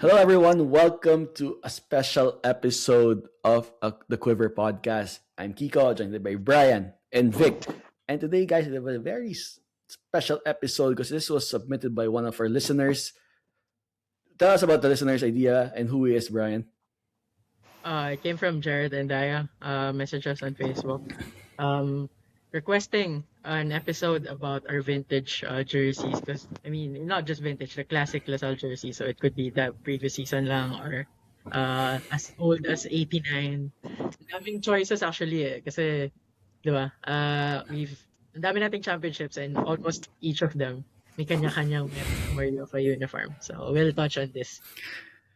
Hello, everyone. Welcome to a special episode of the Quiver Podcast. I'm Kiko, joined by Brian and Vic. And today, guys, we have a very special episode because this was submitted by one of our listeners. Tell us about the listener's idea and who he is, Brian. It came from Jared and Daya. Message us on Facebook. Um, requesting an episode about our vintage jerseys. Because I mean, not just vintage, the classic Lasal jersey. So it could be the previous season lang or as old as 89. Daming choices actually kasi, di ba? Ang dami nating championships and almost each of them may kanya-kanyang memory of a uniform. So we'll touch on this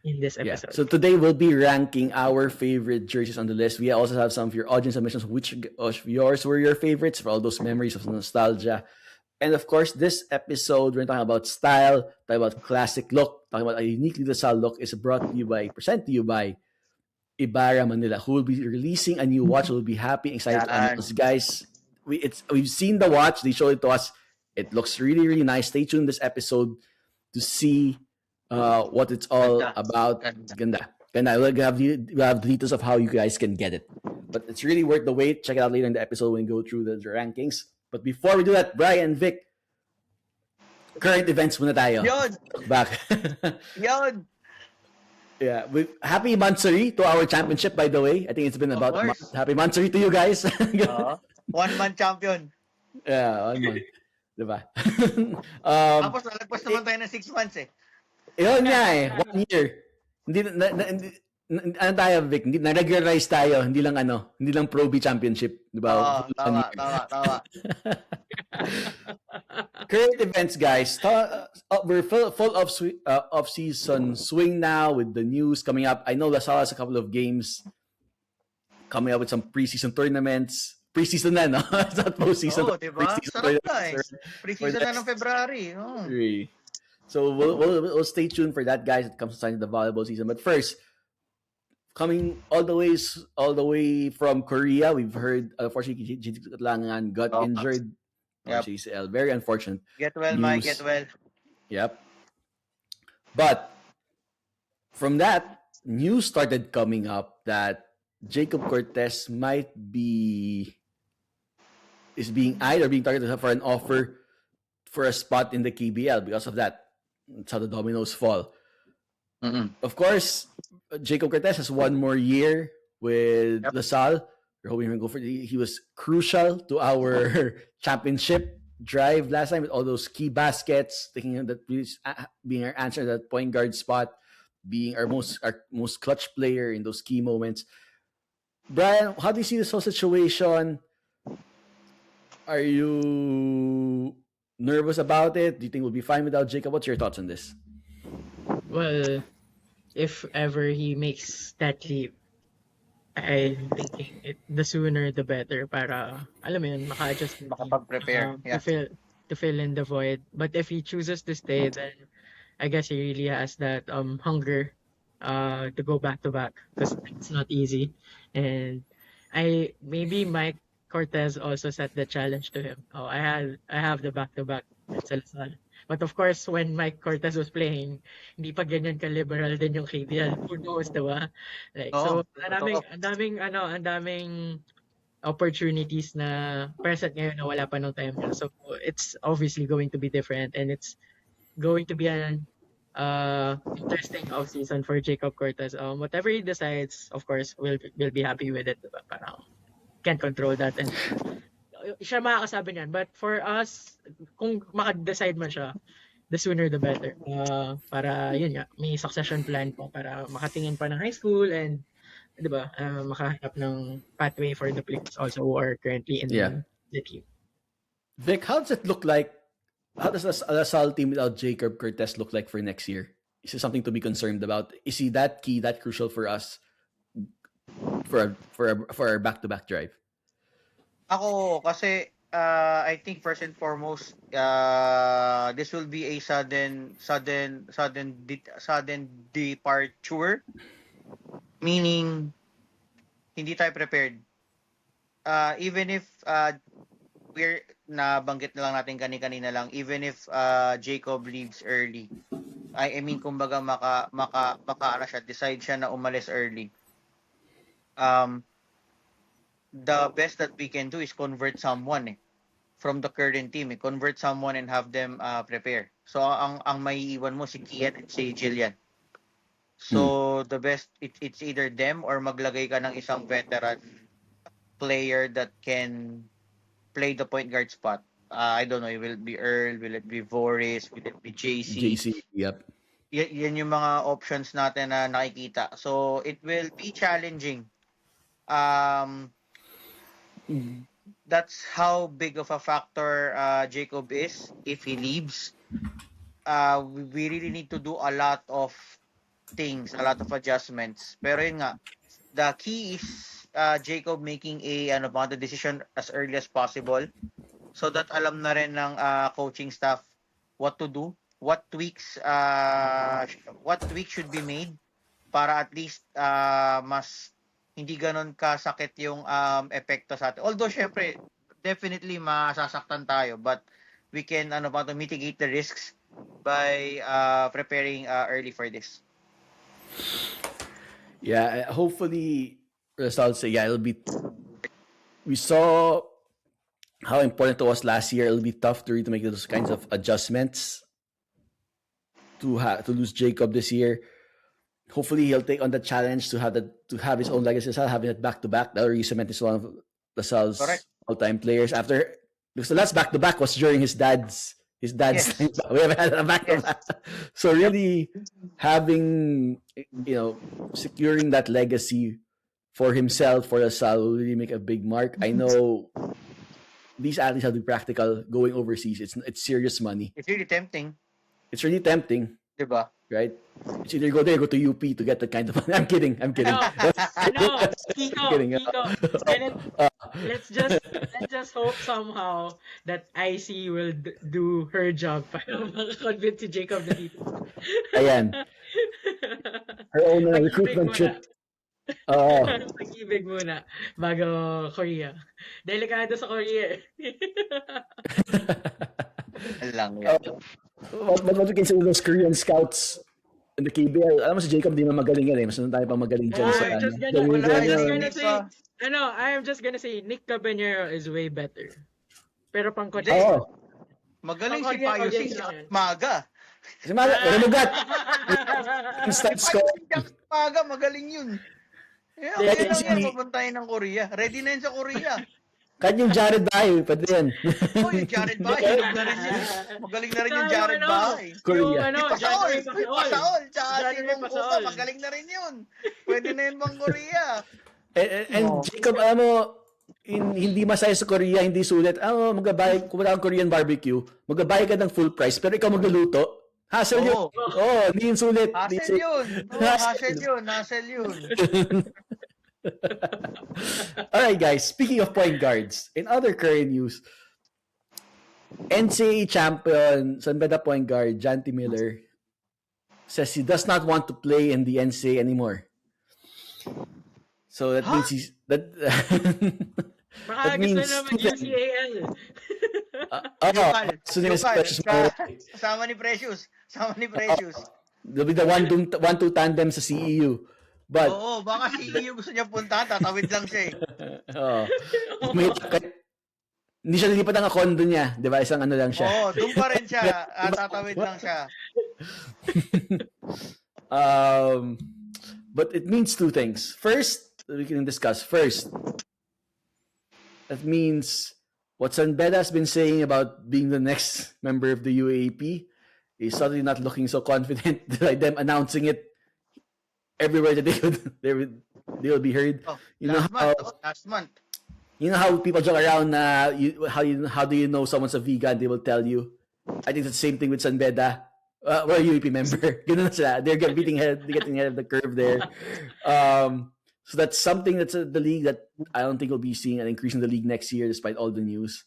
in this Yeah. episode. So today we'll be ranking our favorite jerseys on the list. We also have some of your audience submissions. Which of yours were your favorites for all those memories of nostalgia? And of course, this episode, we're talking about style, talking about classic look, talking about a uniquely Lasal look is present to you by Ibarra Manila, who will be releasing a new watch. We'll be happy and excited to Yan. announce, guys. We've seen the watch. They showed it to us. It looks really, really nice. Stay tuned this episode to see what it's all Ganda. about. Ganda. Ganda. We'll have the details of how you guys can get it. But it's really worth the wait. Check it out later in the episode when we go through the rankings. But before we do that, Brian, Vic, current events muna tayo. Yun! Back. Yun! Yeah, happy Mansuri to our championship, by the way. I think it's been about a month. Happy Mansuri to you guys. 1-man champion. Yeah, 1 month. Diba? Tapos nalagpas naman tayo ng 6 months eh. Yun nga eh, 1 year. Ano tayo, Vic? Na-regularize tayo, hindi lang Pro B Championship. Diba? Tama. Current events, guys. We're full of off-season swing now with the news coming up. I know Lasal has a couple of games coming up with some preseason tournaments. Preseason na, no? It's not postseason. Oo, diba? Sarap na eh. Preseason na ng February. Oh. So we'll stay tuned for that, guys. It comes to signing the volleyball season. But first, coming all the way from Korea, we've heard unfortunately JT Katlangan got injured. Yep. JCL. Very unfortunate. Get well, Mike. Get well. Yep. But from that, news started coming up that Jacob Cortez is being targeted for an offer for a spot in the KBL because of that. That's how the dominoes fall. Mm-mm. Of course, Jacob Cortez has 1 more year with Lasal. We're hoping he go for. He was crucial to our championship drive last time with all those key baskets, taking that being our answer at that point guard spot, being our most clutch player in those key moments. Brian, how do you see this whole situation? Are you nervous about it? Do you think we'll be fine without Jacob? What's your thoughts on this? Well, if ever he makes that leap, I'm thinking the sooner the better para, alam mo yun, maka-adjust Makapag-prepare. to fill in the void. But if he chooses to stay, then I guess he really has that hunger to go back to back because it's not easy. And maybe Mike Cortez also set the challenge to him. Oh, I have the back to back at Salazar. But of course, when Mike Cortez was playing, hindi pa ganyan ka-liberal din yung KBL. Who knows, diba? Like, so, ang daming opportunities na present ngayon na wala pa nung time niya. So, it's obviously going to be different and it's going to be an interesting off-season for Jacob Cortez. Whatever he decides, of course, we'll be happy with it. Diba? Parang can't control that and siya makakasabi niyan. But for us, kung makadecide man siya, the sooner the better. Para yun nga, may succession plan pa para makatingin pa ng high school and 'di ba, makahanap ng pathway for the players also who are currently in the team. Vic, how does it look like? How does a Lasal team without Jacob Cortez look like for next year? Is it something to be concerned about? Is he that key, that crucial for us for our back-to-back drive? Ako, kasi I think first and foremost, this will be a sudden departure. Meaning, hindi tayo prepared. Even if nabanggit na lang natin kanina lang, even if Jacob leaves early, I mean, kumbaga ano siya, decide siya na umalis early. The best that we can do is convert someone from the current team. Convert someone and have them prepare. So ang maiiwan mo si Kian at si Jillian. So the best it's either them or maglagay ka ng isang veteran player that can play the point guard spot. I don't know, will it be Earl, will it be Voris, will it be JC? JC, yep. Yan yung mga options natin na nakikita. So it will be challenging. That's how big of a factor Jacob is if he leaves. We really need to do a lot of things, a lot of adjustments. Pero yun nga, the key is Jacob making the decision as early as possible so that alam na rin ng coaching staff what to do, what tweaks should be made para at least mas hindi ganon kasakit yung epekto sa atin. Although syempre definitely masasaktan tayo, but we can mitigate the risks by preparing early for this. Yeah, hopefully results. Yeah, it'll be. We saw how important it was last year. It'll be tough to make those kinds of adjustments to lose Jacob this year. Hopefully, he'll take on the challenge to have his own legacy, having it back to back. That already cemented is one of LaSalle's all-time players. Because the last back to back was during his dad's. Yes. Time. We haven't had a back to back. So really, having securing that legacy for himself, for LaSalle, will really make a big mark. I know these athletes have to be practical going overseas. It's serious money. It's really tempting. Diba? Right? It's either go there, go to UP to get that kind of money. I'm kidding. No, Kiko. Let's just hope somehow that IC will do her job para makakonvince si Jacob na dito. Ayan. Her own recruitment trip. Pag-ibig muna bago Korea. Delikado sa Korea. Lang yan. What we can say those Korean scouts in the KBL, alam mo si Jacob, di na magaling yan Mas tayo pa magaling dyan sa I'm just gonna say Nick Cabanero is way better. Pero pang coach. Magaling si Payo Maga. Si Maga, remugat. Instant score. Maga, magaling yun. Yan pupuntahin ng Korea. Ready na yun sa Korea. Kahit yung Jared Bahay, pwede yan. Yung Jared Bahay, magaling na rin yung Jared Bahay. Korea. Pasaol, tsaka si Mong Upa, magaling na rin yun. Pwede na yun bang Korea. And Jacob, alam mo, hindi masaya sa Korea, hindi sulit. Magbabayad, kung wala kang Korean barbecue, magbabayad ka ng full price, pero ikaw magluluto. Hassle yun. Hindi yun sulit. Hassle yun. Alright guys, speaking of point guards, in other current news, NCAA champion San Beda point guard Janty Miller says he does not want to play in the NCAA anymore. So that means that means UCAL. Kasama ni Precious. They'll be the 1-2 tandem sa CEU. But baka CEU gusto niya punta, tatawid lang siya Hindi siya lilipat ang condo niya, 'di ba? Isang lang siya. Doon pa rin siya, tatawid lang siya. But it means two things. First, we can discuss. First, that means what San Beda has been saying about being the next member of the UAAP is suddenly not looking so confident like them announcing it everywhere that they will be heard. Last month. You know how people joke around how do you know someone's a vegan? They will tell you. I think it's the same thing with San Beda. We're a UAP member. Ganun sila. They're getting ahead of the curve there. So that's something that's the league that I don't think we'll be seeing an increase in the league next year, despite all the news.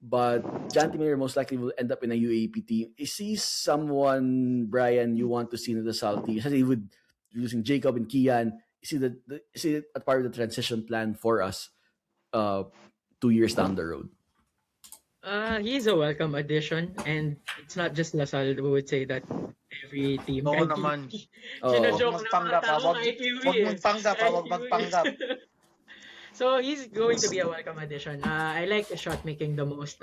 But Janty Miller most likely will end up in a UAP team. Is he someone, Brian, you want to see in the LaSalle team? Especially with losing Jacob and Kian, is he a part of the transition plan for us 2 years down the road? He's a welcome addition, and it's not just Lasal who would say that every team. Oo Kahit naman. Oo. Wag sinajoke ng mga magpanggap ha. tao Wag, kahit Yui wag eh. magpanggap ha. Kahit Wag Yui. magpanggap. So he's going to be a welcome addition. I like the shot making the most.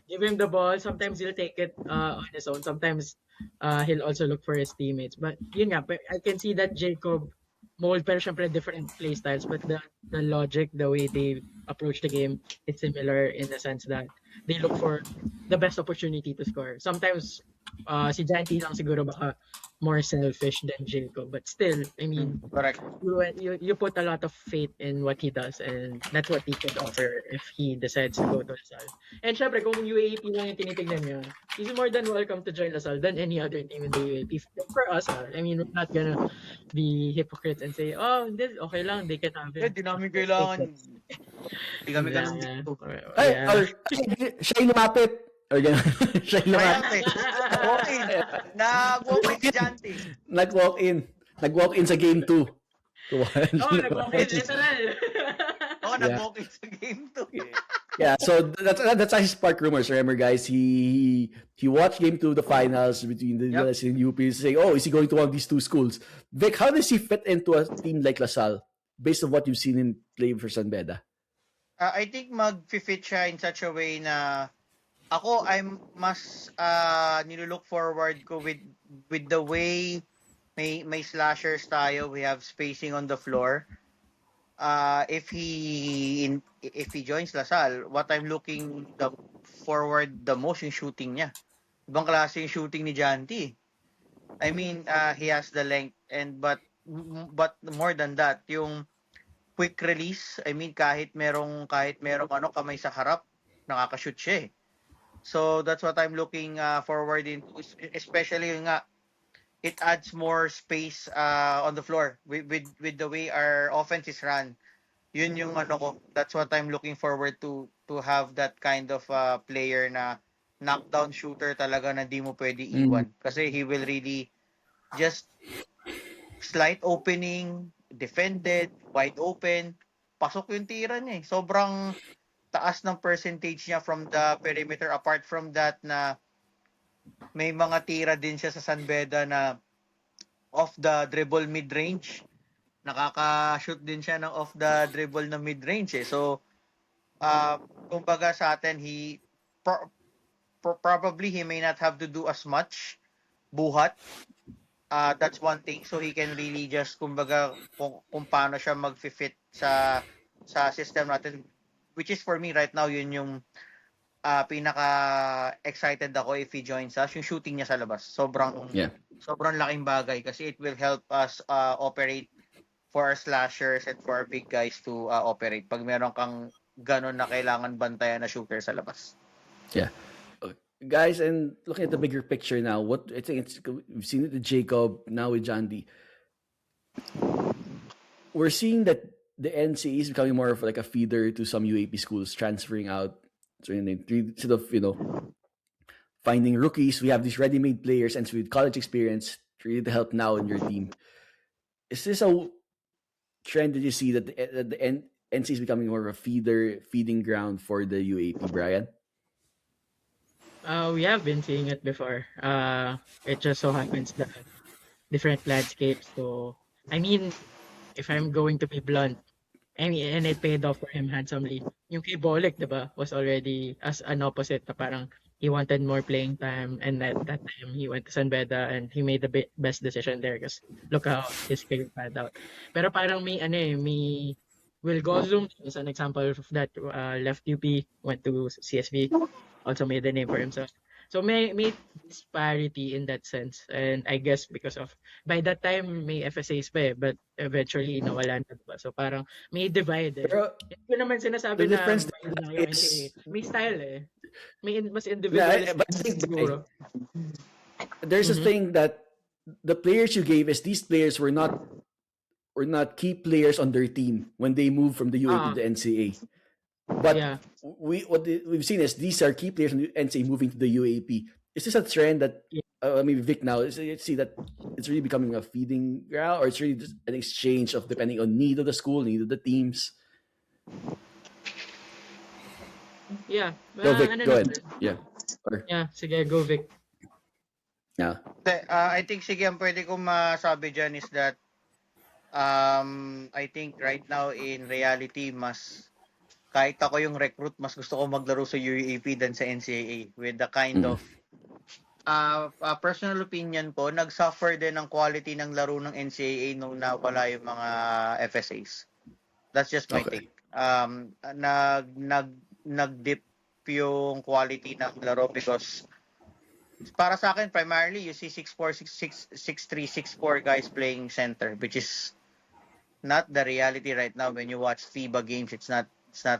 Give him the ball. Sometimes he'll take it on his own. Sometimes he'll also look for his teammates. But yun nga, I can see that Jacob mold, pero syempre different play styles. But the logic, the way they approach the game, it's similar in the sense that they look for the best opportunity to score. Sometimes si Janty lang siguro baka more selfish than Jacob. But still, I mean, Correct. you put a lot of faith in what he does, and that's what he could offer if he decides to go to Lasal. And syempre, kung UAP lang yung tinitignan niya, he's more than welcome to join Lasal than any other team in the UAP. For us, I mean, we're not gonna be hypocrites and say, oh, this okay lang, they can have him. Di namin kailangan. Di kami ganun Yeah. dito. Ay, Yeah. or siya yung lumapit. Or gano'n. Siya yung Kaya lumapit. okay. Nag-walk in si Janty. Nag-walk in sa game 2. Oh, nag-walk-in, literal. Oo, nag-walk in sa game 2. Yeah, so that's actually sparked rumors. Remember, guys, he watched game 2, the finals between the LSU and UP, saying, "Oh, is he going to one of these two schools?" Vic, how does he fit into a team like LaSalle, based on what you've seen him play for San Beda? I think mag-fit siya in such a way na I'm mas nilook forward ko with the way may slashers tayo, we have spacing on the floor. If he joins Lasal, what I'm looking forward the most yung shooting niya. Ibang klase yung shooting ni Janty. I mean, he has the length but more than that, yung quick release. I mean, kahit merong kamay sa harap, nakaka-shoot siya eh. So that's what I'm looking forward into, especially yung nga it adds more space on the floor with the way our offense is run. Yun yung ko. That's what I'm looking forward to have that kind of player na knockdown shooter talaga na di mo pwede iwan. Kasi he will really just slight opening, defended, wide open, pasok yung tira niya eh. Sobrang taas ng percentage niya from the perimeter. Apart from that na may mga tira din siya sa San Beda na off the dribble mid-range. Nakaka-shoot din siya ng off the dribble na mid-range eh. So, kumbaga sa atin, probably he may not have to do as much buhat. That's one thing. So, he can really just, kumbaga, kung paano siya mag-fit sa system natin. Which is for me right now, yun yung pinaka-excited ako if he joins us. Yung shooting niya sa labas. Sobrang laking bagay kasi it will help us operate for our slashers and for our big guys to operate pag meron kang ganon na kailangan bantayan na shooter sa labas. Yeah. Guys, and looking at the bigger picture now, what I think we've seen it with Jacob, now with John D. We're seeing that the NCAA is becoming more of like a feeder to some UAP schools transferring out. So instead of finding rookies, we have these ready-made players and with college experience really to help now in your team. Is this a trend that you see that the NCAA is becoming more of a feeding ground for the UAP, Brian? We have been seeing it before. It just so happens that different landscapes. So, I mean, if I'm going to be blunt, I mean, and it paid off for him handsomely. Yung kay Bolek, diba, was already as an opposite na parang he wanted more playing time, and at that time he went to San Beda and he made the best decision there because look how his career panned out. Pero parang may Will Gozum is an example of that. Left UP, went to CSV, also made a name for himself. So may disparity in that sense, and I guess because of by that time may FSAs pa eh, but eventually nawala na diba? So parang may divide eh. Pero Ito naman sinasabi the na difference may style eh. May mas individualistic but I think siguro. there's a thing that the players you gave is these players were not key players on their team when they moved from the UAP to the NCAA. But what we've seen is these are key players in the NCAA moving to the UAP. Is this a trend that maybe Vic now see that it's really becoming a feeding ground, or it's really just an exchange of depending on need of the school, need of the teams? Yeah. Go Vic, Ano go naman. ahead. Yeah. Or, Yeah, sige, go Vic. yeah. I think sige, ang pwede kong masabi dyan is that I think right now in reality, kahit ako yung recruit, mas gusto ko maglaro sa UAAP than sa NCAA with the kind Mm. of personal opinion ko, nag-suffer din ng quality ng laro ng NCAA nung nawala yung mga FSAs. That's just my Okay. take. Nag-dip yung quality ng laro because para sa akin primarily you see 6'4", 6'3", 6'4" guys playing center, which is not the reality right now. When you watch FIBA games, it's not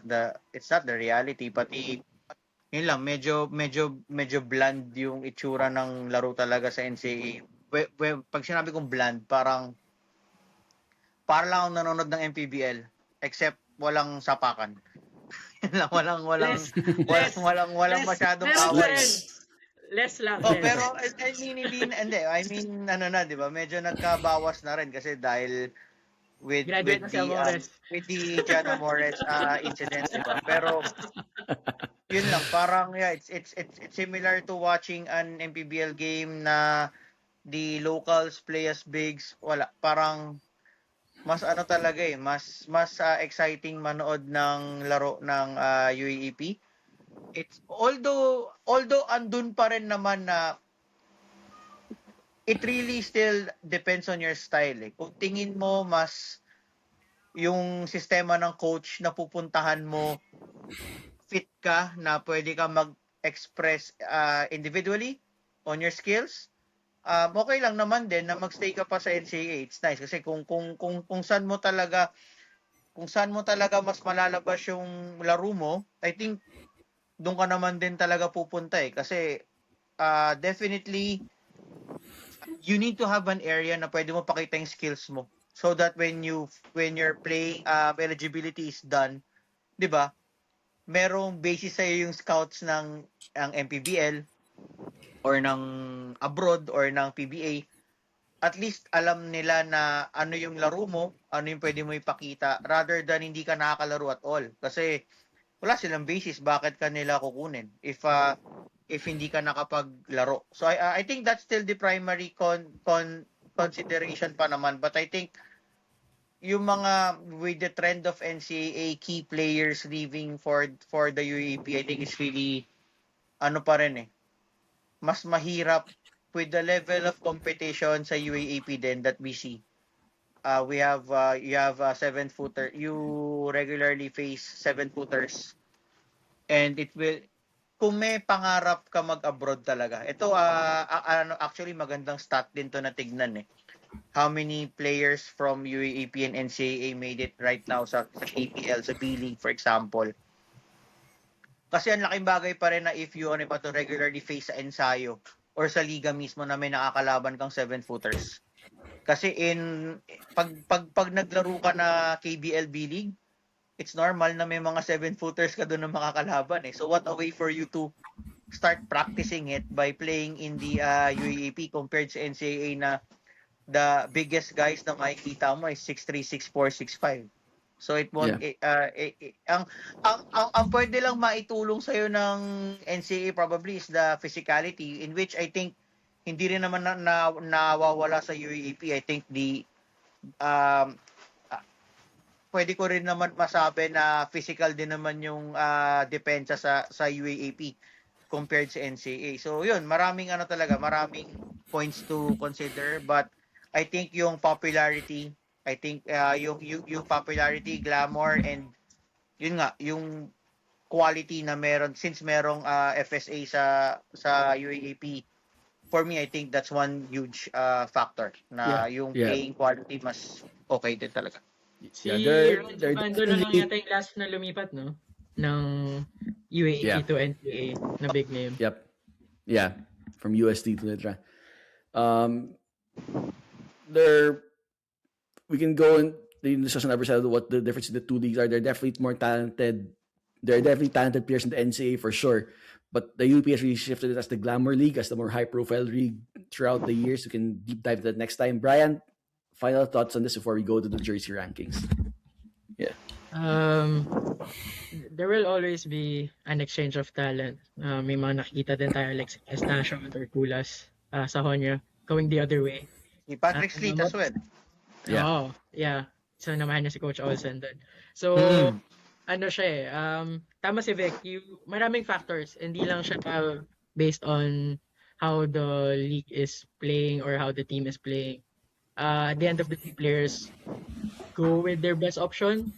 the reality. Pati yun lang, medyo bland yung itsura ng laro talaga sa NCAA. Pag sinabi kong bland, para lang akong nanonood ng MPBL except walang sapakan. Yun lang, walang Less, less, walang less, masyadong meron pa away. rin. Less lang, Oh, less. pero I mean hindi. I mean ano na, 'di ba? Medyo nagkabawas na rin kasi dahil Graduate na si Amores. with the Jano Morez incident, 'di ba? Pero yun lang, parang yeah, it's similar to watching an MPBL game na the locals play as bigs. Wala, parang mas ano talaga mas exciting manood ng laro ng UAAP. It's although andun pa rin naman na it really still depends on your style. Kung tingin mo mas yung sistema ng coach na pupuntahan mo fit ka na pwede ka mag-express individually on your skills, okay lang naman din na magstay ka pa sa NCAA. It's nice kasi kung saan mo talaga mas malalabas yung laro mo, I think doon ka naman din talaga pupunta kasi definitely you need to have an area na pwede mo pakita yung skills mo so that when your playing eligibility is done, 'di ba? Merong basis sa yung scouts ng ang MPBL or ng abroad or ng PBA, at least alam nila na ano yung laro mo, ano yung pwede mo ipakita rather than hindi ka nakakalaro at all. Kasi wala silang basis bakit ka nila kukunin if hindi ka nakapaglaro. So I think that's still the primary consideration pa naman, but I think yung mga with the trend of NCAA key players leaving for the UAP, I think it's really ano pa rin mas mahirap with the level of competition sa UAAP din that we see. You have 7-footer. You regularly face 7-footers, and it will kung may pangarap ka mag-abroad talaga. Ito actually magandang stat din to na tignan how many players from UAAP and NCAA made it right now sa KPL, sa B-League for example. Kasi ang laking bagay pa rin na if you pa to regularly face sa ensayo or sa liga mismo na may nakakalaban kang 7-footers. Kasi pag naglaro ka na KBL B-League, it's normal na may mga 7-footers ka doon na makakalaban So what a way for you to start practicing it by playing in the UAAP compared sa NCAA na the biggest guys na makikita mo is 6'3", 6'4", 6'5". So it won't ang pwede lang maitulong sa ng NCAA probably is the physicality, in which I think hindi rin naman nawawala sa UAAP. I think pwede ko rin naman masabi na physical din naman yung depensa sa UAAP compared sa NCAA. So yun, maraming points to consider, but I think yung popularity, yung popularity, glamour, and yun nga, yung quality na meron since merong FSA sa UAAP. For me, I think that's one huge factor na yung playing quality mas okay din talaga. Si they're Bando na lang yata yung last na lumipat, no? Ng UAAP to NCAA na big name. Yep. Yeah. From USD to Litra. We can go in the discussion of what the difference in the two leagues are. They're definitely more talented. There are definitely talented players in the NCAA for sure. But the UP has really shifted it as the glamour league, as the more high-profile league throughout the years. We can deep dive that next time. Brian, final thoughts on this before we go to the jersey rankings. Yeah. Um, there will always be an exchange of talent. May mga nakikita din tayo like si Estacio or Kulas sa Honyo going the other way. Si Patrick Sleet as well. Yeah. Oh, yeah. So, namahan niya si Coach Olsen doon. So, Mm. ano siya eh, tama si Vic, maraming factors. Hindi lang siya based on how the league is playing or how the team is playing. At the end of the day, players go with their best option.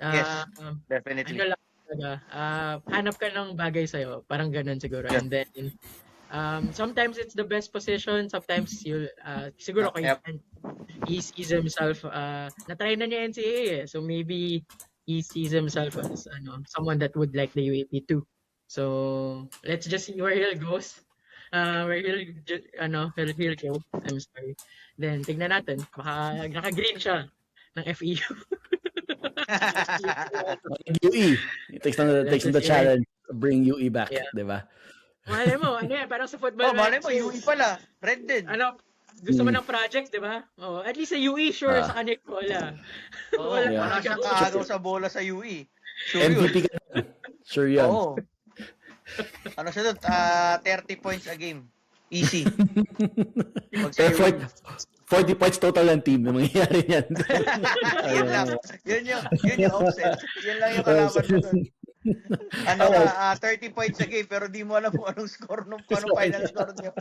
Yes, Ano definitely. lang talaga, hanap ka ng bagay sa'yo. Parang ganun siguro. Yeah. And then, sometimes it's the best position. Sometimes siguro kay Yep. he sees himself, na-try na niya NCAA eh. So maybe he sees himself as someone that would like the UAP too. So let's just see where he goes. Where he'll go. I'm sorry. Then tignan natin. Baka naka-green siya ng FEU. UE. It takes on the Let's just see. challenge to bring UE back, Yeah. di ba? Malay mo, parang sa football. Malay mo, UE pala. Red din. Gusto mo ng projects, di ba? At least sa UE, sure, sa kanya wala. Oo, Wala Yeah. wala talaga. siyang kaagaw sa bola sa UE. Sure yun. MVP ka na. Sure yan. Oo. Ano siya doon? 30 points a game. Easy. Pag sa Pero UE. 40 points total ng team na mangyayari yan. Yun lang. Yun yung offset. Yun lang yung kalaban mo doon. 30 points a game pero di mo alam kung anong score kung anong final score niyo.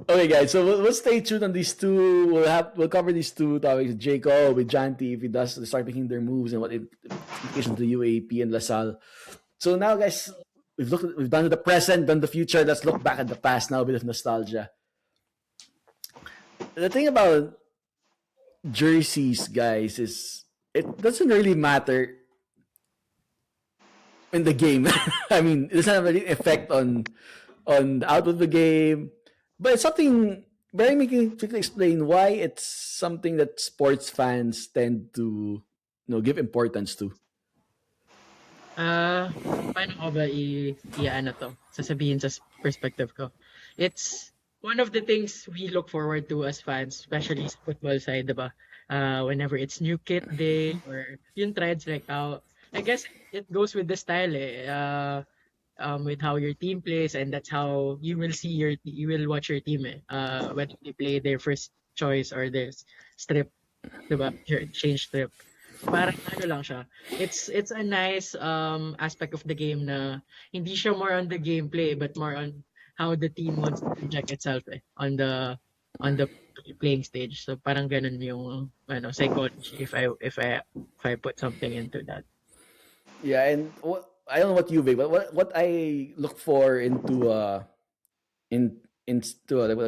Okay, guys. So we'll stay tuned on these two. We'll cover these two topics. Jacob with Janty if he does start making their moves and what implications to UAP and LaSalle. So now, guys, we've done the present, done the future. Let's look back at the past now. A bit of nostalgia. The thing about jerseys, guys, is it doesn't really matter in the game. I mean, it doesn't have any effect on the output of the game, but it's something very making to explain why it's something that sports fans tend to give importance to. Paano ko ba sasabihin sa perspective ko? It's one of the things we look forward to as fans, especially sa football side, diba? Whenever it's new kit day or yung trends like how, I guess it goes with the style with how your team plays, and that's how you will watch your team when they play their first choice or their strip, diba? Change strip. Parang lang siya. It's a nice aspect of the game na hindi siya more on the gameplay but more on how the team wants to project itself on the playing stage. So parang ganun yung psychology if I put something into that. Yeah, and I don't know what you, Vic, but what I look for into what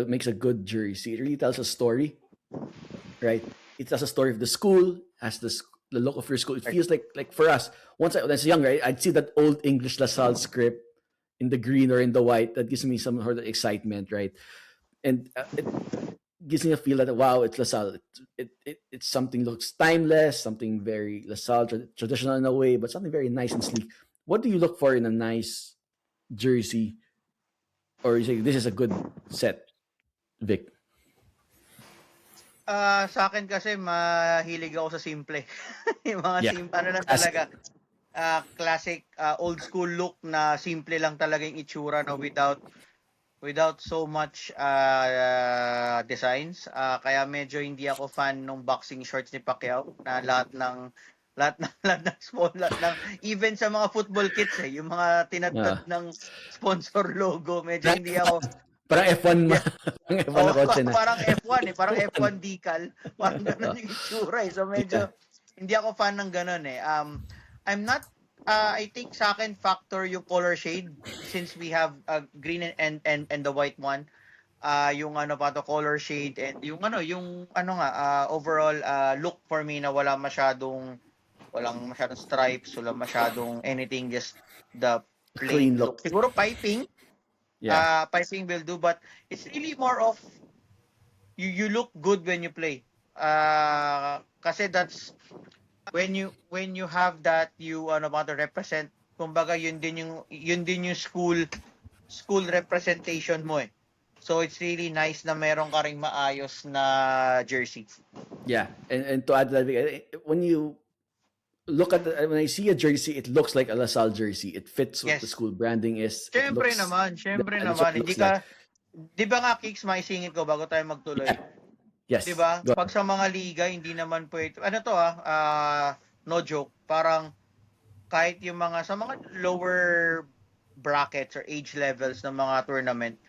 makes a good jersey, it really tells a story, right? It tells a story of the school, has the look of your school. It feels like for us, when I was younger, I'd see that old English LaSalle script in the green or in the white. That gives me some sort of excitement, right? And it gives me a feel that, wow, it's LaSalle. It's something looks timeless, something very LaSalle traditional in a way, but something very nice and sleek. What do you look for in a nice jersey? Or you say this is a good set, Vic? Sa akin kasi mahilig ako sa simple. Yung mga simple lang talaga. Classic old school look na simple lang talaga yung itsura without so much designs. Kaya medyo hindi ako fan ng boxing shorts ni Pacquiao na lahat ng small, even sa mga football kits yung mga tinatad ng sponsor logo, medyo hindi ako. Parang F1 F1 na kotse na. Parang F1 parang F1 decal. Parang ganun yung itsura So medyo hindi ako fan ng ganun I'm not I think sa akin factor yung color shade since we have green and the white one. Yung color shade and yung overall look for me na walang masyadong stripes, walang masyadong anything, just the plain look. Siguro piping. Piping will do, but it's really more of you look good when you play. Kasi that's when you have that you represent, kumbaga yun din yung school representation mo So it's really nice na meron ka ring maayos na jersey. Yeah, and to add to that, when you look at when I see a jersey, it looks like a LaSalle jersey. It fits what the Yes. school branding is. It Syempre looks, naman, syempre that's what naman. it Hindi looks like. ka, di ba nga, Kicks, maisingit ko bago tayo magtuloy? Yes. Di ba? Go Pag sa mga liga, hindi naman pwede, ano to no joke, parang kahit yung mga, sa mga lower brackets or age levels ng mga tournament,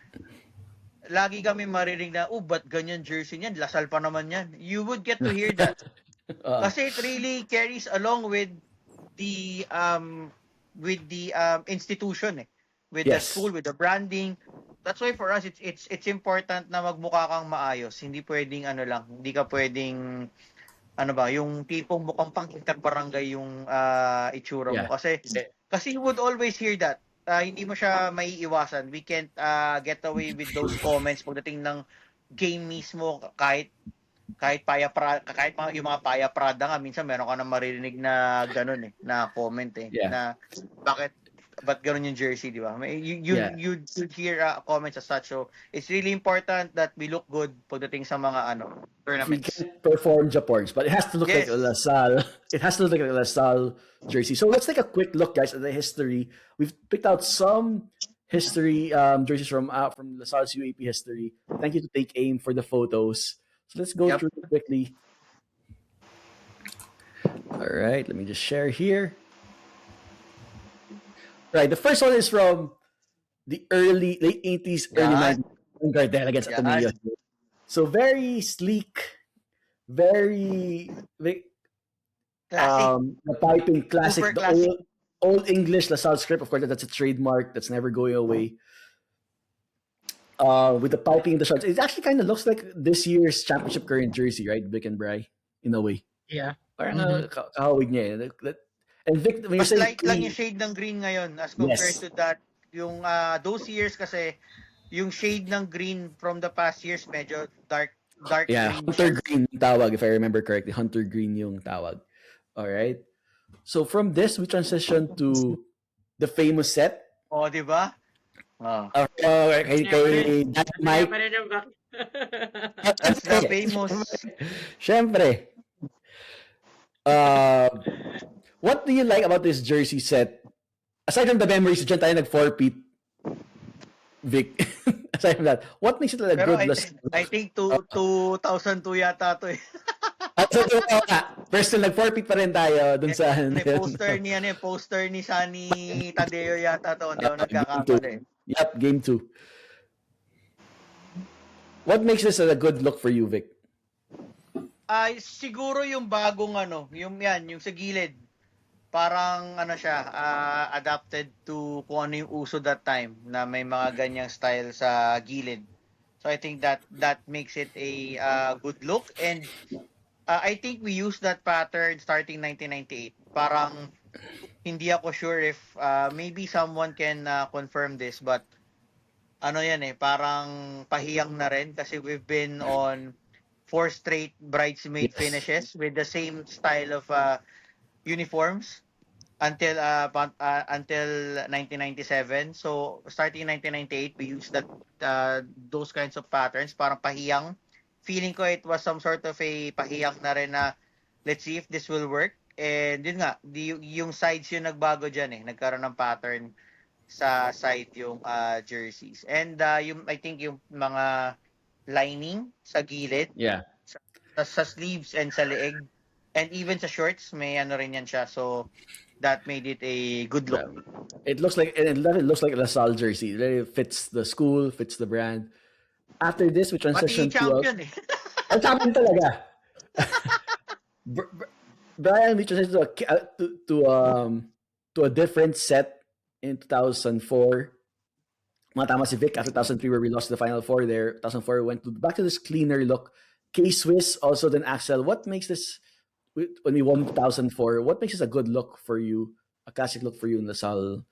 lagi kami marinig na, ba't ganyan jersey niyan? Lasal pa naman yan. You would get to hear that. Kasi it really carries along with the institution, with the Yes. school, with the branding. That's why for us it's important na magmukha kang maayos. Hindi pwedeng ano lang, hindi ka pwedeng ano ba, yung tipong mukhang pang-inter barangay yung itsura mo. Yeah. Kasi you would always hear that. Hindi mo siya maiiwasan. We can't get away with those comments pagdating ng game mismo, kahit yung mga Paya Prada nga minsan meron ka na maririnig na ganun na comment Yeah. na ba't ganun yung jersey, di ba? You'd hear comments as such. So it's really important that we look good pagdating sa mga We tournaments. can perform Japorgs, but it has to look like Yes. a LaSalle. It has to look like a LaSalle jersey. So let's take a quick look, guys, at the history. We've picked out some history jerseys from LaSalle's UAP history. Thank you to Take Aim for the photos. So let's go Yep. through it quickly. All right, let me just share here. Right, the first one is from the late 80s, early Yan. 90s, Gardel against Yan. Ateneo. So very sleek, very Classic. the piping classic, Super the classic. old English LaSalle script. Of course, that's a trademark that's never going away. With the piping in the shorts, it actually kind of looks like this year's championship current jersey, right, Vic and Bry, in a way. Yeah. Parang kahawig niya. And Vic, when you Mas say light lang yung shade ng green ngayon as compared Yes. to that. Yung those years kasi, yung shade ng green from the past years medyo dark yeah, green. Hunter siya. Green yung tawag, if I remember correctly. Hunter Green yung tawag. All right. So from this, we transition to the famous set. Oh, di ba? Kay Dad Mike. That's the famous. Siyempre. What do you like about this jersey set? Aside from the memories, dyan tayo nag-4-peat, Vic. Aside from that, what makes it a Pero good I think 2002 yata to eh. So, first still nag-4-peat pa rin tayo dun sa May poster ni Sunny Tadeo yata to. Hindi ako nagkakamali. Yep, game 2. What makes this a good look for you, Vic? Siguro yung bagong yung sa gilid. Parang siya, adapted to kung ano yung uso that time na may mga ganyang style sa gilid. So I think that makes it a good look, and I think we used that pattern starting 1998. Parang hindi ako sure if maybe someone can confirm this, but parang pahiyang na rin kasi we've been on 4 straight bridesmaid finishes with the same style of uniforms until 1997. So starting 1998, we used those kinds of patterns. Parang pahiyang. Feeling ko it was some sort of a pahiyang na rin na let's see if this will work. And yun nga, yung sides yung nagbago dyan nagkaroon ng pattern sa side yung jerseys. And I think yung mga lining sa gilid, Yeah. sa sleeves and sa leeg, and even sa shorts may rin yan siya, so that made it a good look. It looks like a LaSalle jersey. It really fits the school, fits the brand. After this, we transition Pati champion Ang champion talaga. Brian, we transition to a different set in 2004. Tama si Vic, after 2003 where we lost the Final Four there, 2004 went back to this cleaner look. K-Swiss, also then Axel. What makes this, when we won 2004, what makes this a good look for you, a classic look for you in LaSalle?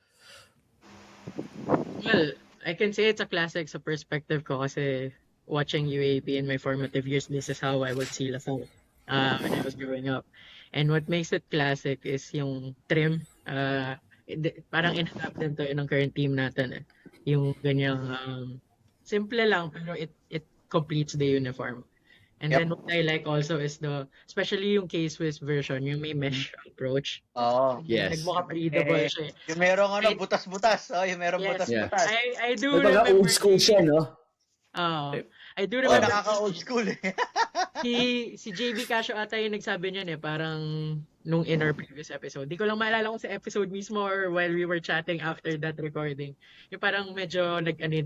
Well, I can say it's a classic sa perspective ko kasi watching UAP in my formative years, this is how I would see LaSalle when I was growing up. And what makes it classic is yung trim. Parang in-adapt din to ng current team natin. Yung ganyang simple lang, pero it completes the uniform. And Yep. then what I like also is especially yung K-Swiss version, yung may mesh approach. Oo. Yes. Nagmukhang readable siya. Yung merong Right. butas-butas. Oh, yung merong Yes. butas-butas. I do May mga remember old school siya, no? I do Oh, remember nakaka-old school eh. si JB Casio ata yung nagsabi niyan parang nung in our previous episode. Di ko lang maalala kung sa episode mismo or while we were chatting after that recording. Yung parang medyo nagkaroon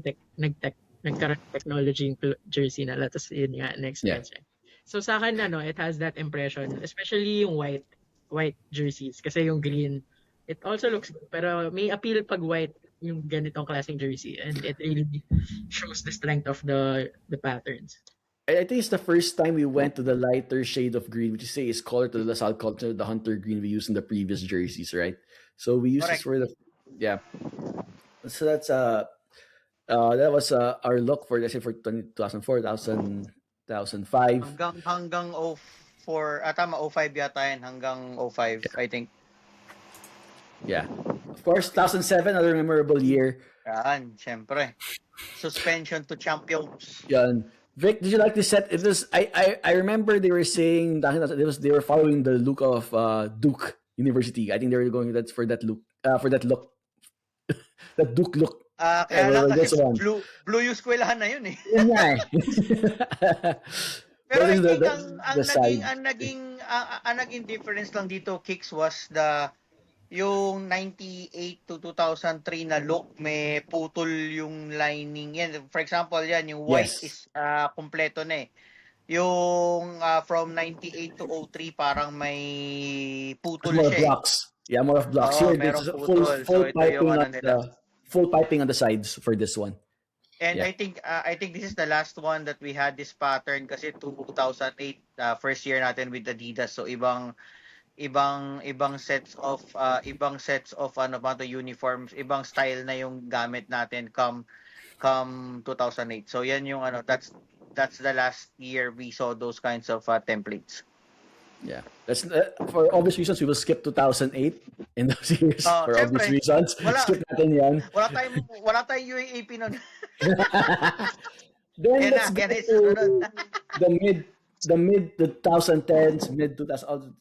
ng technology yung jersey na tapos yun nga na-experience niya. So sa akin it has that impression, especially yung white jerseys kasi yung green it also looks good pero may appeal pag white yung ganitong klaseng jersey and it really shows the strength of the patterns. I think it's the first time we went to the lighter shade of green, which you say is color to the LaSalle culture, the hunter green we used in the previous jerseys, right? So we used this for So that's that was our look for let's say for 2004, 2005. Hanggang 04, tama 05 yata yan hanggang 05 I think. Yeah. Of course, 2007, another memorable year. Yan, syempre. Suspension to champions. Yan. Vic, did you like this set? It was I remember they were saying that they were following the look of Duke University. I think they were going for that look. That Duke look. Kaya lang kasi blue yung eskwelahan na yun eh. Yun nga eh. Pero I think ang naging difference lang dito, Kicks, was yung 98 to 2003 na look, may putol yung lining. Yan, for example, yan, yung white is kompleto na eh. Yung from 98 to 03, parang may putol more siya. Blocks. Yeah, more of blocks. Here, there's full piping on the sides for this one. And I think this is the last one that we had this pattern kasi 2008 first year natin with Adidas, so ibang sets of uniforms, ibang style na yung gamit natin come 2008. So yan yung that's the last year we saw those kinds of templates. Yeah, that's for obvious reasons we will skip 2008 in those years for obvious reasons. Skip natin yan. Wala tayong UAAP nun. Then let's get to the mid 2010s, mid 2000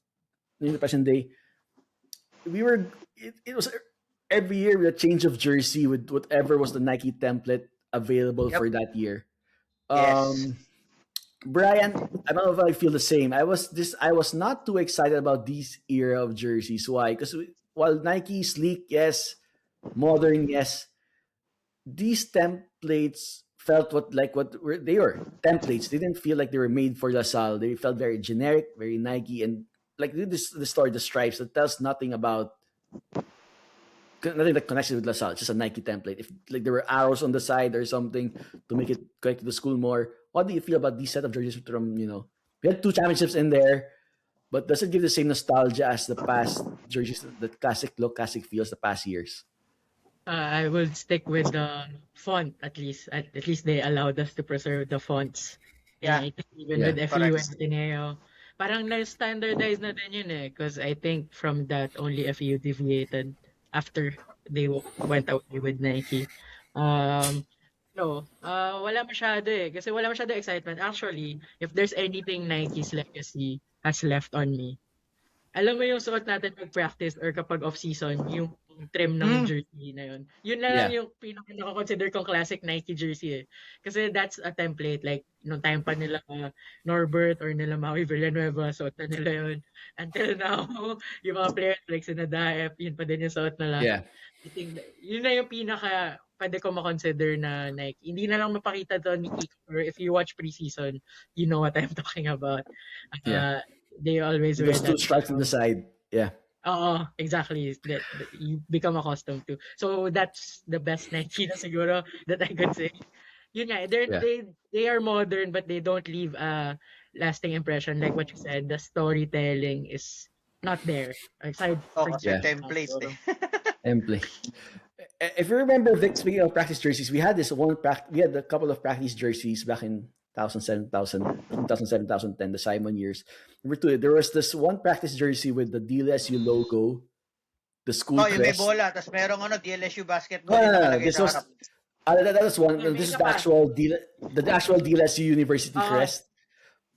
in the present day. It was every year with a change of jersey with whatever was the Nike template available for that year. Yes. Brian, I don't know if I feel the same. I was not too excited about this era of jerseys. Why? Because while Nike sleek, yes, modern, yes, these templates felt they were templates. They didn't feel like they were made for LaSalle. They felt very generic, very Nike, and like the story, the stripes, that tells nothing that connects it with LaSalle. It's just a Nike template. If like there were arrows on the side or something to make it connect to the school more. What do you feel about these set of jerseys from, we had 2 championships in there, but does it give the same nostalgia as the past jerseys, the classic look, classic feels the past years? I will stick with the font at least. At least they allowed us to preserve the fonts. Yeah. I think even with FEU and Ateneo, parang na-standardize na din yun because I think from that only FEU deviated after they went away with Nike. Wala masyado kasi wala masyado excitement. Actually, if there's anything Nike's legacy has left on me, alam mo yung suot natin pag-practice or kapag off-season, yung trim ng jersey na yun. Yun na lang yung pinaka-consider kong classic Nike jersey Kasi that's a template. Like, nung time pa nila Norbert or nila Maui Villanueva, suot na nila yun. Until now, yung mga players like Sinadaef, yun pa din yung suot nila. Yeah. I think yun na yung pinaka pwede ko ma-consider na Nike. Hindi na lang mapakita to ni Kiko, or if you watch preseason, you know what I'm talking about. They always wear those 2 stripes on the side. Yeah. Exactly. That you become accustomed to. So that's the best Nike na siguro that I could say. Yun nga, they are modern but they don't leave a lasting impression. Like what you said, the storytelling is not there. Aside from templates. Template. If you remember, Vic, speaking of practice jerseys, we had a couple of practice jerseys back in 2007, 2010, the Simon years. There was this one practice jersey with the DLSU logo, the school crest. Yung may bola, tapos merong DLSU basketball. That was one. May This is isa pa. the actual DLSU University Oo. crest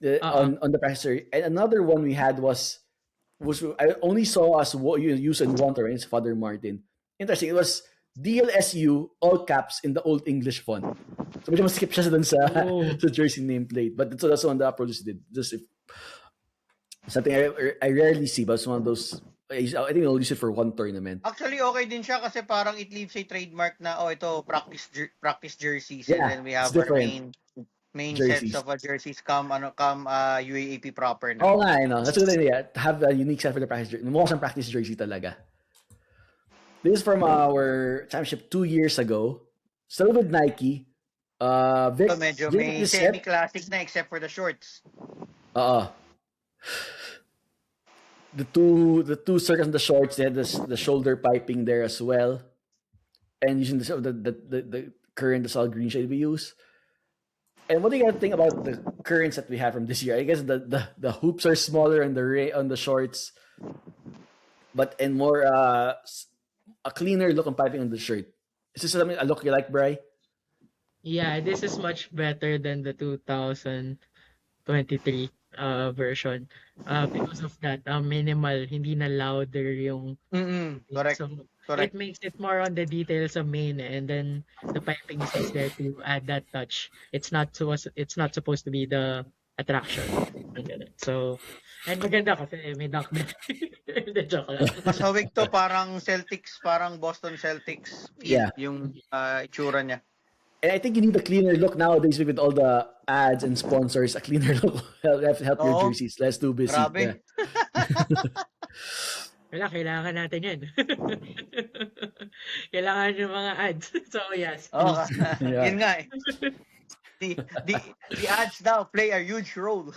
Oo. on the press. And another one we had was I only saw us use in one term. It's Father Martin. Interesting. It was DLSU all caps in the old English font. So medyo mas skip siya dun sa Oh. sa jersey nameplate. But so that's one the approaches did. Just if something I rarely see, but it's one of those. I think I'll use it for one tournament. Actually, okay din siya kasi parang it leaves a trademark na, ito, practice jerseys. Yeah, And then we have it's our different. main Jerseys. sets of jerseys come UAAP proper na. Oo nga, That's a good idea. To have a unique set for the practice jersey. Mukha siyang practice jersey talaga. This is from our championship 2 years ago. Still with Nike. Vic, So medyo Vic may is set. semi-classic na except for the shorts. The two circles on the shorts, they had the shoulder piping there as well. And using the current, the solid green shade we use. And what do you guys think about the currents that we have from this year? I guess the hoops are smaller on the shorts, but and more a cleaner look on piping on the shirt. Is this something a look you like, Bri? Yeah, this is much better than the 2023 version. Because of that, minimal, hindi na louder yung Correct. so Correct. it makes it more on the details of main, and then the piping is just there to add that touch. It's not supposed to be the attraction. So, and maganda kasi may dunk din. Hindi, joke lang. Mas hawig to, parang Celtics, parang Boston Celtics feel, Yeah. yung itsura niya. And I think you need a cleaner look nowadays with all the ads and sponsors. A cleaner look help your Oo. jerseys less too busy. Grabe. Wala, kailangan natin yan. Kailangan yung mga ads. So, yes. Oh, Yeah. yun nga eh. The ads now play a huge role.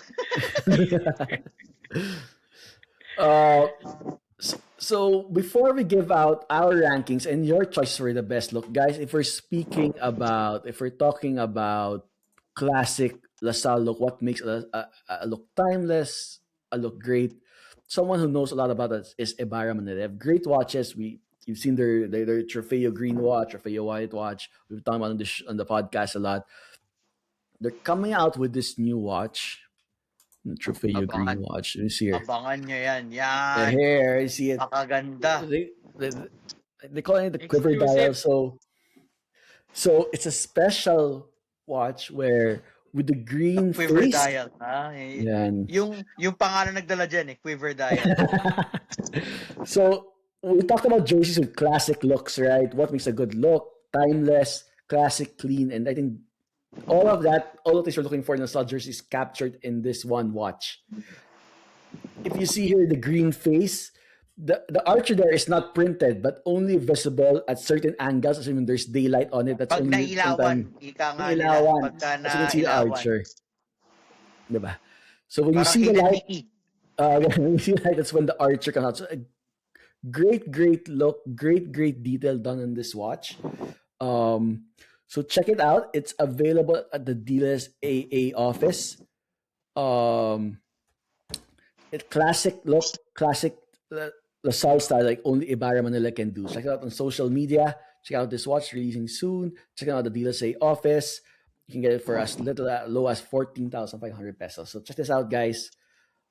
So before we give out our rankings and your choice for the best look, guys, if we're talking about classic LaSalle look, what makes a look timeless, a look great? Someone who knows a lot about it is Ibarra Manila. They have great watches. You've seen their Trofeo green watch, Trofeo white watch. We've talked about on the podcast a lot. They're coming out with this new watch, the Trofeo green watch. Let me see here. Abangan nyo yan. The Yan. hair, you see it. Makaganda. They call it the quiver dial. So it's a special watch where with the green Quiver face. dial. Yan. Yung pangalan nagdala dyan Quiver dial. So we talked about jerseys with classic looks, right? What makes a good look? Timeless, classic, clean, and I think all of the things we're looking for in a solid jersey is captured in this one watch. If you see here the green face, the archer there is not printed, but only visible at certain angles, assuming there's daylight on it. That's Pag only nailawan, ika nga nila. Ilawan. Pagka As you can see the nailawan. archer. Diba? So when you Parang see the hidden light, Mickey. when you see the light, that's when the archer comes out. So a great look, great detail done in this watch. So check it out. It's available at the Dealers AA office. Classic look, classic LaSalle style, like only Ibarra Manila can do. Check it out on social media. Check out this watch releasing soon. Check out the Dealers AA office. You can get it for as low as 14,500 pesos. So check this out, guys.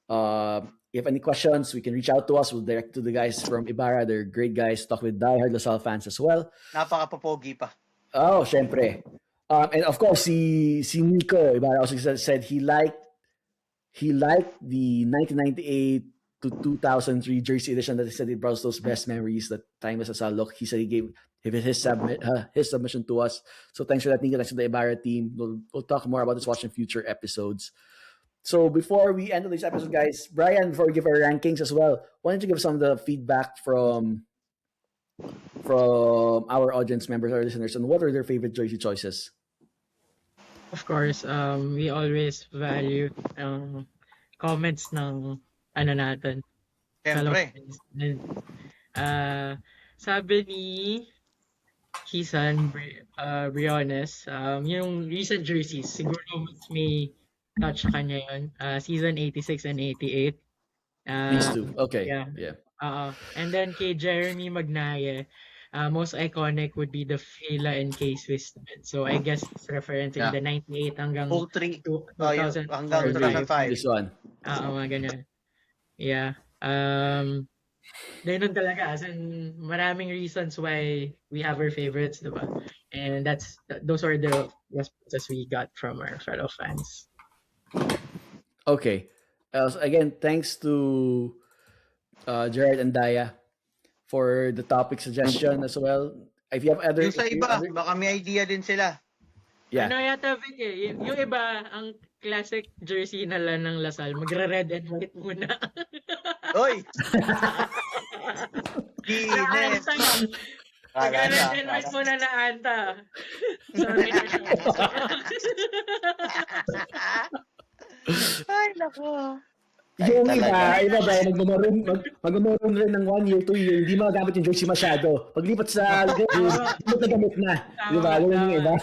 If you have any questions, we can reach out to us. We'll direct to the guys from Ibarra. They're great guys. Talk with diehard LaSalle fans as well. Napaka-popogi pa. Oh, syempre. And of course, si Nico Ibarra also said he liked the 1998 to 2003 jersey edition that he said it brought those best memories, that timeless LaSalle look. He said he gave his submission to us. So thanks for that, Nico. Thanks to the Ibarra team. We'll talk more about this watch in future episodes. So before we end this episode, guys, Brian, before we give our rankings as well, why don't you give some of the feedback from our audience members, our listeners, and what are their favorite jersey choices? Of course, we always value comments ng natin. Siyempre. Sabi ni Kisan Briones, yung recent jerseys, siguro mas may touch sa kanya yun. Season 86 and 88. These two. Okay. Yeah. Yeah. And then kay Jeremy Magnaye, most iconic would be the Fila and K-Swiss. So I guess it's referencing Yeah. the 98 hanggang 03 2004 hanggang or 5. 2005. This one. Mga ganyan. Yeah. Ganun talaga. As in, maraming reasons why we have our favorites, diba? And those are the responses we got from our fellow fans. Okay. Again, thanks to Gerard and Daya for the topic suggestion as well. If you have other, Yung sa iba, baka may idea din sila. yeah. Ano yata, Vic, yung iba, ang classic jersey na lang ng Lasal, magra-red and white muna. Oy! Guinness! Magra-red and white muna na Anta. Sorry. Ay, nako. Yung talaga. iba dahil magmamaroon rin ng 1 year, 2 year, hindi magagamit yung jersey masyado. Paglipat sa gamit na gamit na. Di ba? Ganun yung iba.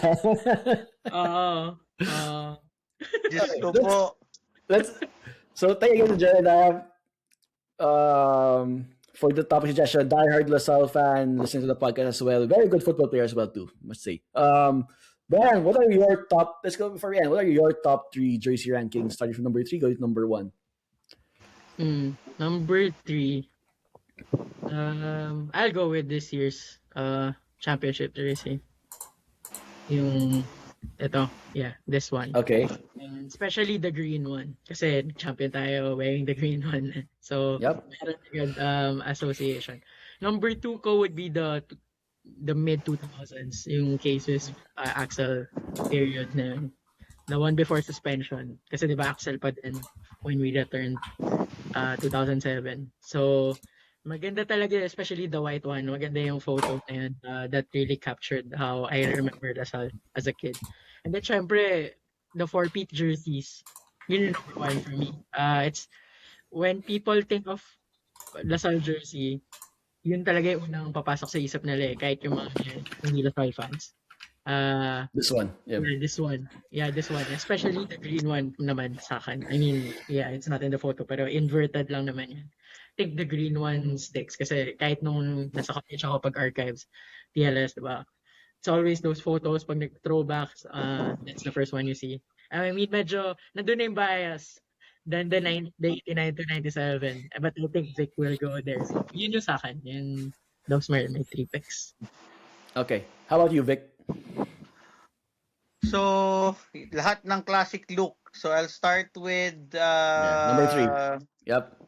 Oo. Diyos ko po. So, thank you again to Jared for the topic suggestion. Die-hard LaSalle fan, listening to the podcast as well. Very good football player as well too, must say. Brian, what are your top, let's go before we end, what are your top 3 jersey rankings, starting from number 3, going to number 1? Number 3, I'll go with this year's championship jersey. Yung ito, yeah, this one. Okay. And especially the green one. Kasi champion tayo wearing the green one. So, Yep. meron agad association. Number 2 ko would be the mid-2000s, yung cases Axel period na yun. The one before suspension. Kasi di ba Axel pa din when we returned 2007. So, maganda talaga, especially the white one. Maganda yung photo na yun. That really captured how I remember Lasal as a kid. And then, syempre, the 4-peat jerseys. Yun yung number 1 for me. It's when people think of Lasal jersey, yun talaga yung unang papasok sa isip nila kahit yung mga hindi Lasal fans. This one. Yeah. This one. Yeah, this one. Especially the green one naman sa akin. I mean, yeah, it's not in the photo pero inverted lang naman yan. I think the green one sticks kasi kahit nung nasa college ako pag archives, TLS, diba? It's always those photos pag nag-throwbacks, that's the first one you see. I mean, medyo, nandun na yung bias than the 89 to 97. But I think Vic will go there. So, yun yung sa akin. Yun, those my 3 picks. Okay. How about you, Vic? So, lahat ng classic look. So, I'll start with number 3. Yep.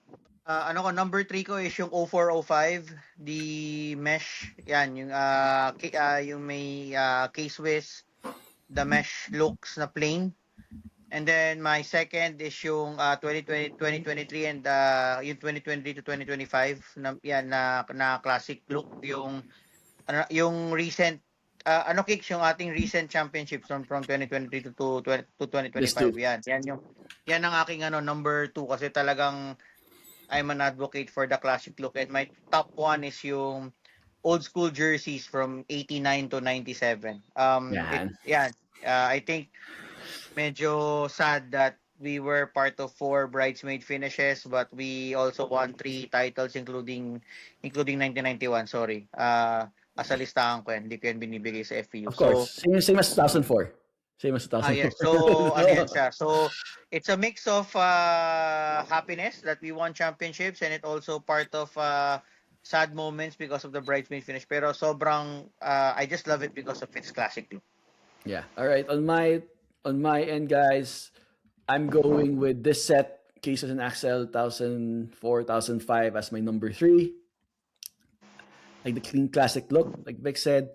Number 3 ko is yung 0405, the mesh. Yan, yung may K-Swiss, the mesh looks na plain. And then my second is yung 2023 and yung 2023 to 2025 na classic look, yung recent kicks yung ating recent championships from 2023 to 2025. Yan ang aking number 2 kasi talagang I'm an advocate for the classic look, and my top 1 is yung old school jerseys from 89 to 97. I think medyo sad that we were part of 4 bridesmaid finishes, but we also won 3 titles including 1991. Sorry. As a listahan ko yan, hindi ko yan binibigay sa FPU. Of course. So, same as 2004. Same as 2004. Yes. So, yan siya. So, it's a mix of happiness that we won championships, and it also part of sad moments because of the bridesmaid finish. Pero sobrang, I just love it because of its classic look. Yeah. All right. On my end, guys, I'm going with this set, Cases and Axel 2004, 2005 as my number 3. Like the clean classic look, like Vic said.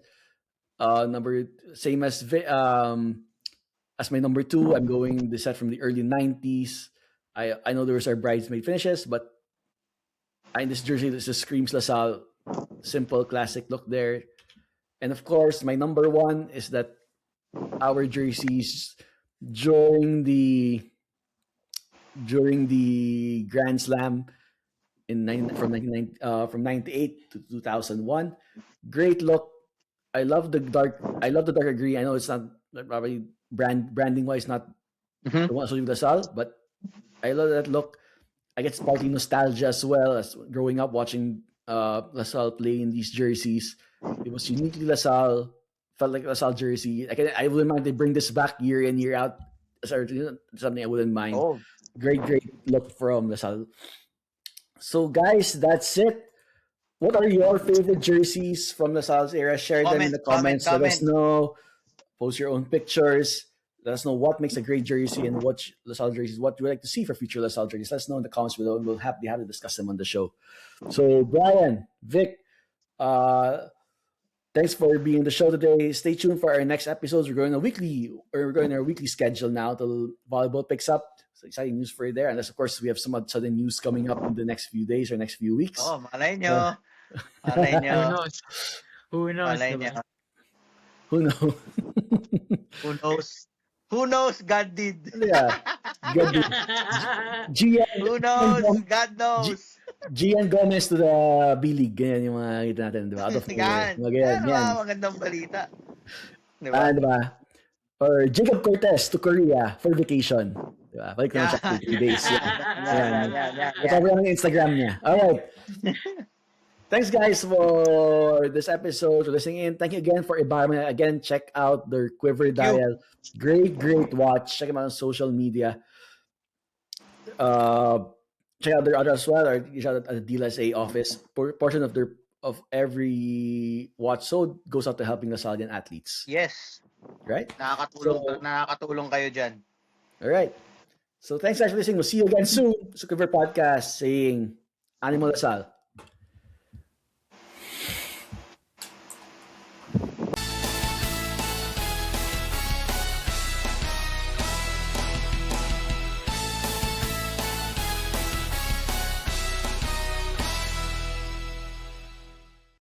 Same as my number 2, I'm going the set from the early 90s. I know there was our bridesmaid finishes, but this jersey, this just screams LaSalle. Simple classic look there. And of course, my number 1 is that our jerseys during the Grand Slam from 98 to 2001. Great look. I love the dark green. I know it's not probably branding wise not the one associated with LaSalle, but I love that look. I get sparkly nostalgia as well as growing up watching LaSalle playing these jerseys. It was uniquely LaSalle. Felt like LaSalle jersey. I wouldn't mind they bring this back year in, year out. Something I wouldn't mind. Oh, Great look from LaSalle. So guys, that's it. What are your favorite jerseys from LaSalle's era? Share them in the comments. Let us know. Post your own pictures. Let us know what makes a great jersey and what LaSalle jerseys, what you would like to see for future LaSalle jerseys. Let us know in the comments below, and we'll be happy to discuss them on the show. So, Brian, Vic, thanks for being on the show today. Stay tuned for our next episodes. We're going our weekly schedule now till volleyball picks up. So exciting news for you there. Unless, of course, we have some sudden news coming up in the next few days or next few weeks. oh, malay nyo. Malay Who nyo. knows? Who knows? Malay diba? nyo. Who knows? Who knows? Who knows? God did. Yeah. Good. Gian, Who knows? God knows. Gian Gomez to the B-League. Ganyan yung mga kita natin, di ba? Out of nowhere. Yan. Ganyan, yan. Magandang balita. Di Ah, ba? di ba? Or Jacob Cortez to Korea for vacation. Di ba? Balik naman siya 3 days. Yan. Whatever yung Instagram niya. Alright. Thanks guys for this episode, for listening in. Thank you again for Ibarra. Again, check out their Quiver Dial. Great watch. Check them out on social media. Check out their other as well, or shout out at the DLSA office. Portion of every watch sold goes out to helping Lasallian athletes. Yes. Right? Nakakatulong kayo dyan. Alright. So thanks guys for listening. We'll see you again soon sa Quiver Podcast saying Animo Lasal.